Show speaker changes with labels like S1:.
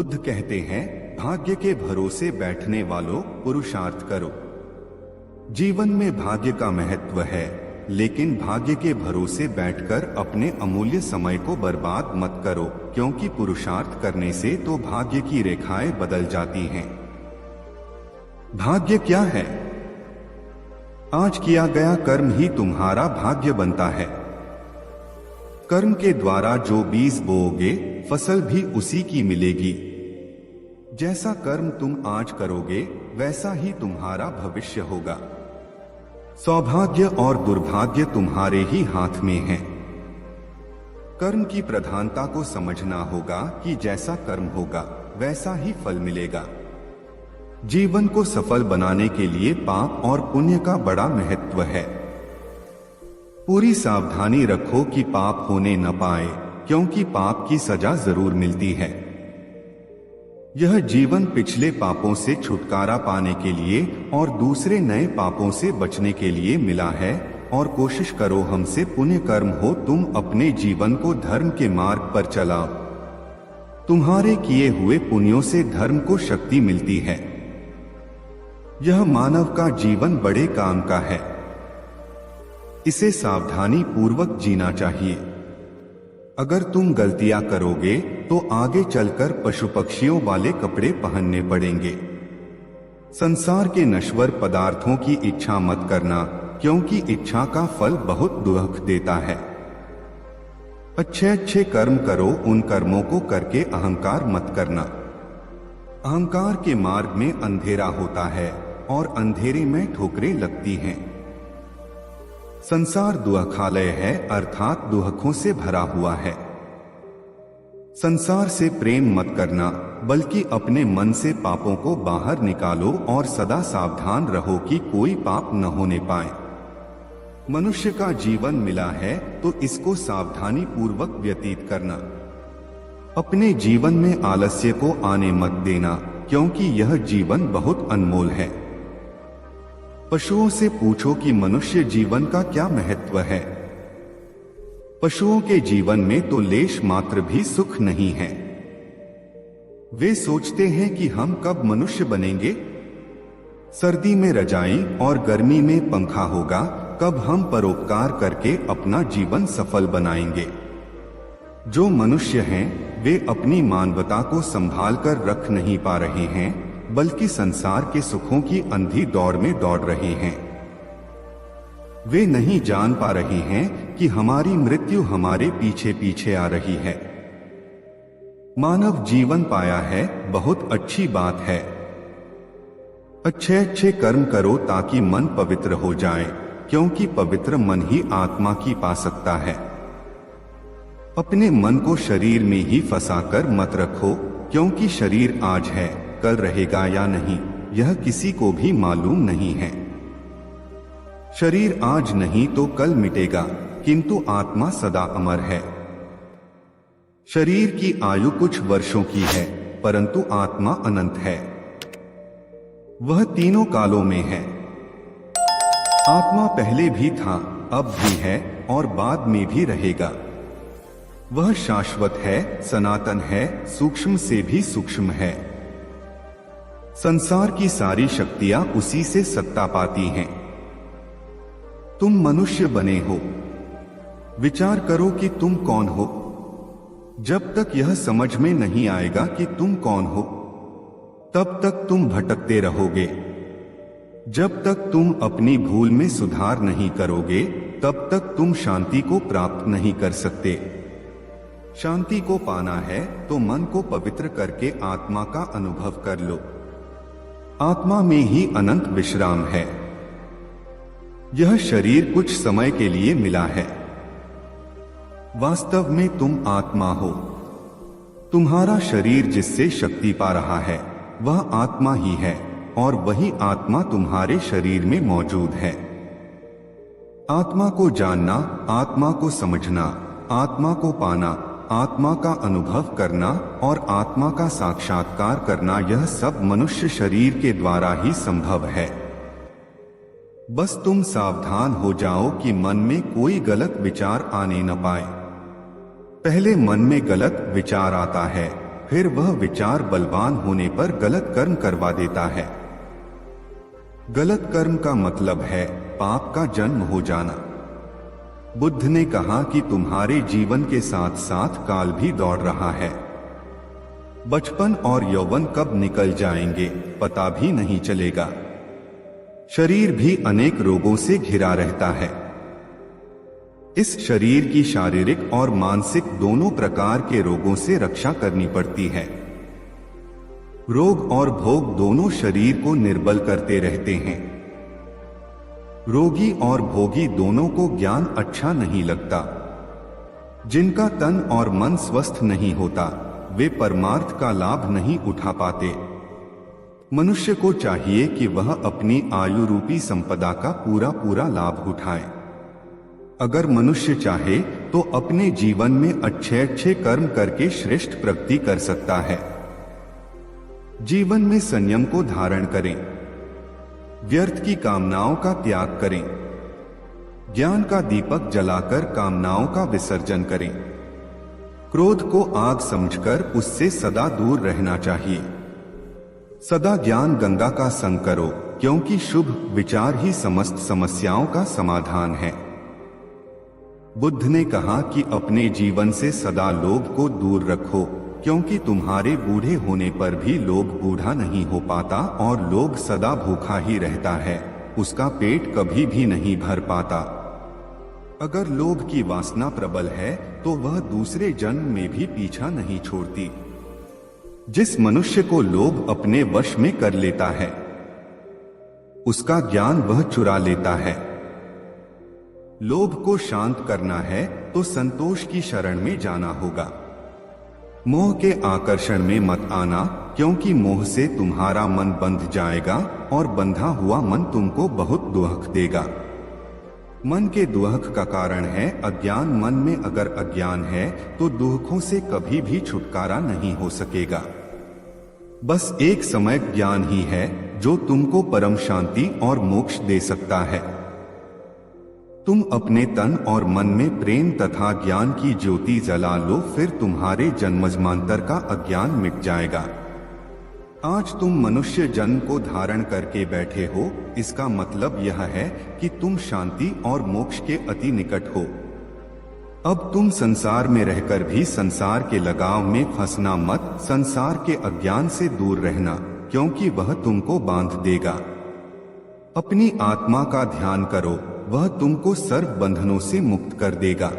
S1: बुद्ध कहते हैं, भाग्य के भरोसे बैठने वालों, पुरुषार्थ करो। जीवन में भाग्य का महत्व है, लेकिन भाग्य के भरोसे बैठकर अपने अमूल्य समय को बर्बाद मत करो, क्योंकि पुरुषार्थ करने से तो भाग्य की रेखाएं बदल जाती हैं। भाग्य क्या है? आज किया गया कर्म ही तुम्हारा भाग्य बनता है। कर्म के द्वारा जो बीज बोओगे, फसल भी उसी की मिलेगी। जैसा कर्म तुम आज करोगे, वैसा ही तुम्हारा भविष्य होगा। सौभाग्य और दुर्भाग्य तुम्हारे ही हाथ में है। कर्म की प्रधानता को समझना होगा कि जैसा कर्म होगा, वैसा ही फल मिलेगा। जीवन को सफल बनाने के लिए पाप और पुण्य का बड़ा महत्व है। पूरी सावधानी रखो कि पाप होने न पाए, क्योंकि पाप की सजा जरूर मिलती है। यह जीवन पिछले पापों से छुटकारा पाने के लिए और दूसरे नए पापों से बचने के लिए मिला है। और कोशिश करो हमसे पुण्य कर्म हो, तुम अपने जीवन को धर्म के मार्ग पर चलाओ। तुम्हारे किए हुए पुण्यों से धर्म को शक्ति मिलती है। यह मानव का जीवन बड़े काम का है। इसे सावधानी पूर्वक जीना चाहिए। अगर तुम गलतियां करोगे तो आगे चलकर पशु पक्षियों वाले कपड़े पहनने पड़ेंगे। संसार के नश्वर पदार्थों की इच्छा मत करना, क्योंकि इच्छा का फल बहुत दुख देता है। अच्छे अच्छे कर्म करो, उन कर्मों को करके अहंकार मत करना। अहंकार के मार्ग में अंधेरा होता है और अंधेरे में ठोकरें लगती हैं। संसार दुहखालय है, अर्थात दुहखों से भरा हुआ है। संसार से प्रेम मत करना, बल्कि अपने मन से पापों को बाहर निकालो और सदा सावधान रहो कि कोई पाप न होने पाए। मनुष्य का जीवन मिला है तो इसको सावधानी पूर्वक व्यतीत करना। अपने जीवन में आलस्य को आने मत देना, क्योंकि यह जीवन बहुत अनमोल है। पशुओं से पूछो कि मनुष्य जीवन का क्या महत्व है। पशुओं के जीवन में तो लेश मात्र भी सुख नहीं है। वे सोचते हैं कि हम कब मनुष्य बनेंगे। सर्दी में रजाई और गर्मी में पंखा होगा, कब हम परोपकार करके अपना जीवन सफल बनाएंगे। जो मनुष्य हैं, वे अपनी मानवता को संभाल कर रख नहीं पा रहे हैं, बल्कि संसार के सुखों की अंधी दौड़ में दौड़ रहे हैं। वे नहीं जान पा रहे हैं कि हमारी मृत्यु हमारे पीछे पीछे आ रही है। मानव जीवन पाया है, बहुत अच्छी बात है। अच्छे अच्छे कर्म करो ताकि मन पवित्र हो जाए, क्योंकि पवित्र मन ही आत्मा की पा सकता है। अपने मन को शरीर में ही फंसाकर मत रखो, क्योंकि शरीर आज है, कल रहेगा या नहीं, यह किसी को भी मालूम नहीं है। शरीर आज नहीं तो कल मिटेगा, किंतु आत्मा सदा अमर है। शरीर की आयु कुछ वर्षों की है, परंतु आत्मा अनंत है। वह तीनों कालों में है। आत्मा पहले भी था, अब भी है और बाद में भी रहेगा। वह शाश्वत है, सनातन है, सूक्ष्म से भी सूक्ष्म है। संसार की सारी शक्तियां उसी से सत्ता पाती हैं। तुम मनुष्य बने हो, विचार करो कि तुम कौन हो। जब तक यह समझ में नहीं आएगा कि तुम कौन हो, तब तक तुम भटकते रहोगे। जब तक तुम अपनी भूल में सुधार नहीं करोगे, तब तक तुम शांति को प्राप्त नहीं कर सकते। शांति को पाना है तो मन को पवित्र करके आत्मा का अनुभव कर लो। आत्मा में ही अनंत विश्राम है। यह शरीर कुछ समय के लिए मिला है। वास्तव में तुम आत्मा हो। तुम्हारा शरीर जिससे शक्ति पा रहा है, वह आत्मा ही है, और वही आत्मा तुम्हारे शरीर में मौजूद है। आत्मा को जानना, आत्मा को समझना, आत्मा को पाना, आत्मा का अनुभव करना और आत्मा का साक्षात्कार करना, यह सब मनुष्य शरीर के द्वारा ही संभव है। बस तुम सावधान हो जाओ कि मन में कोई गलत विचार आने न पाए। पहले मन में गलत विचार आता है, फिर वह विचार बलवान होने पर गलत कर्म करवा देता है। गलत कर्म का मतलब है पाप का जन्म हो जाना। बुद्ध ने कहा कि तुम्हारे जीवन के साथ साथ काल भी दौड़ रहा है। बचपन और यौवन कब निकल जाएंगे पता भी नहीं चलेगा। शरीर भी अनेक रोगों से घिरा रहता है। इस शरीर की शारीरिक और मानसिक दोनों प्रकार के रोगों से रक्षा करनी पड़ती है। रोग और भोग दोनों शरीर को निर्बल करते रहते हैं। रोगी और भोगी दोनों को ज्ञान अच्छा नहीं लगता। जिनका तन और मन स्वस्थ नहीं होता वे परमार्थ का लाभ नहीं उठा पाते। मनुष्य को चाहिए कि वह अपनी आयु रूपी संपदा का पूरा पूरा लाभ उठाए। अगर मनुष्य चाहे तो अपने जीवन में अच्छे अच्छे कर्म करके श्रेष्ठ प्रगति कर सकता है। जीवन में संयम को धारण करें। व्यर्थ की कामनाओं का त्याग करें। ज्ञान का दीपक जलाकर कामनाओं का विसर्जन करें। क्रोध को आग समझकर उससे सदा दूर रहना चाहिए। सदा ज्ञान गंगा का संग करो, क्योंकि शुभ विचार ही समस्त समस्याओं का समाधान है। बुद्ध ने कहा कि अपने जीवन से सदा लोभ को दूर रखो, क्योंकि तुम्हारे बूढ़े होने पर भी लोभ बूढ़ा नहीं हो पाता और लोभ सदा भूखा ही रहता है, उसका पेट कभी भी नहीं भर पाता। अगर लोभ की वासना प्रबल है तो वह दूसरे जन्म में भी पीछा नहीं छोड़ती। जिस मनुष्य को लोभ अपने वश में कर लेता है उसका ज्ञान वह चुरा लेता है। लोभ को शांत करना है तो संतोष की शरण में जाना होगा। मोह के आकर्षण में मत आना, क्योंकि मोह से तुम्हारा मन बंध जाएगा और बंधा हुआ मन तुमको बहुत दुख देगा। मन के दुख का कारण है अज्ञान। मन में अगर अज्ञान है तो दुखों से कभी भी छुटकारा नहीं हो सकेगा। बस एक समय ज्ञान ही है जो तुमको परम शांति और मोक्ष दे सकता है। तुम अपने तन और मन में प्रेम तथा ज्ञान की ज्योति जला लो, फिर तुम्हारे जन्मजन्मांतर का अज्ञान मिट जाएगा। आज तुम मनुष्य जन्म को धारण करके बैठे हो, इसका मतलब यह है कि तुम शांति और मोक्ष के अति निकट हो। अब तुम संसार में रहकर भी संसार के लगाव में फंसना मत। संसार के अज्ञान से दूर रहना, क्योंकि वह तुमको बांध देगा। अपनी आत्मा का ध्यान करो, वह तुमको सर्व बंधनों से मुक्त कर देगा।